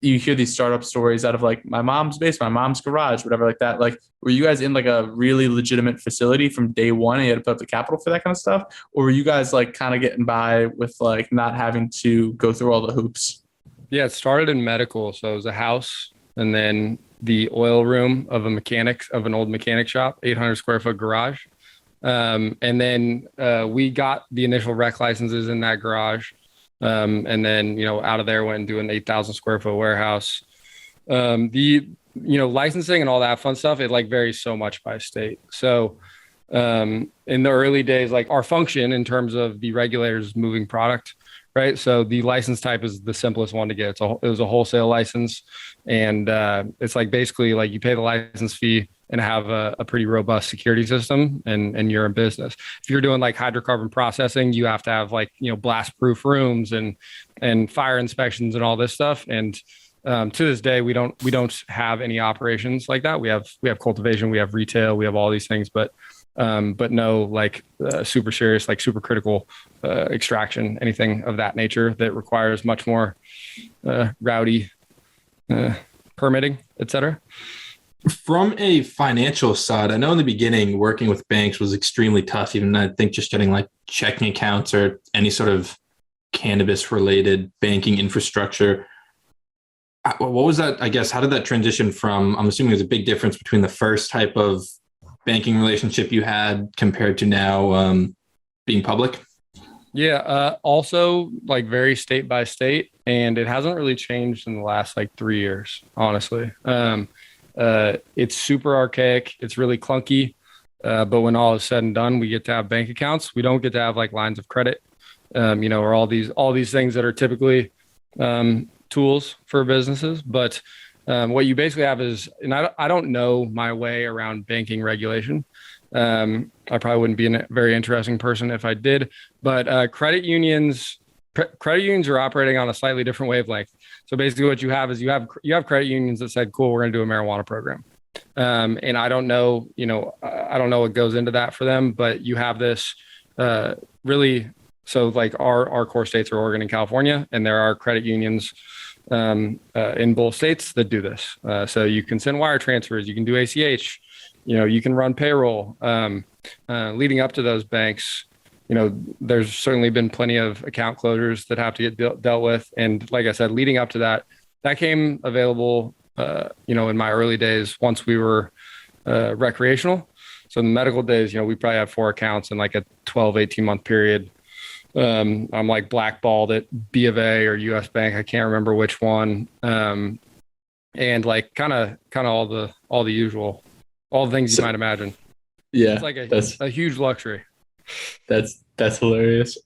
you hear these startup stories out of like my mom's basement, my mom's garage, whatever like that. Like, were you guys in like a really legitimate facility from day one and you had to put up the capital for that kind of stuff? Or were you guys like kind of getting by with like not having to go through all the hoops? Yeah, it started in medical. So it was a house and then the oil room of an old mechanic shop, 800 square foot garage. And then we got the initial rec licenses in that garage. And then, out of there went and do an 8,000 square foot warehouse. Licensing and all that fun stuff, it like varies so much by state. So in the early days, like our function in terms of the regulators moving product, right? So the license type is the simplest one to get. It was a wholesale license. And it's like basically like you pay the license fee and have a pretty robust security system and you're in business. If you're doing like hydrocarbon processing, you have to have like, blast proof rooms and fire inspections and all this stuff. And to this day, we don't have any operations like that. We have cultivation, we have retail, we have all these things, but no like super serious, like super critical extraction, anything of that nature that requires much more rowdy permitting, et cetera. From a financial side, I know in the beginning, working with banks was extremely tough. Even I think just getting like checking accounts or any sort of cannabis related banking infrastructure. What was that? I guess, how did that transition from, I'm assuming there's a big difference between the first type of banking relationship you had compared to now being public? Yeah. Also like very state by state, and it hasn't really changed in the last like 3 years, honestly. It's super archaic. It's really clunky. But when all is said and done, we get to have bank accounts. We don't get to have like lines of credit, or all these things that are typically tools for businesses. But what you basically have is, and I don't know my way around banking regulation. I probably wouldn't be a very interesting person if I did, but credit unions are operating on a slightly different wavelength. So basically what you have is you have credit unions that said, cool, we're going to do a marijuana program. And I don't know, I don't know what goes into that for them, but you have this really, so like our core states are Oregon and California, and there are credit unions in both states that do this. So you can send wire transfers, you can do ACH, you can run payroll. Leading up to those banks, there's certainly been plenty of account closures that have to get dealt with. And like I said, leading up to that came available, in my early days, once we were recreational. So in the medical days, we probably had 4 accounts in like a 12, 18-month period. I'm like blackballed at B of A or US Bank. I can't remember which one. And like kind of all the usual, all the things you might imagine. Yeah. It's like a huge luxury. That's hilarious.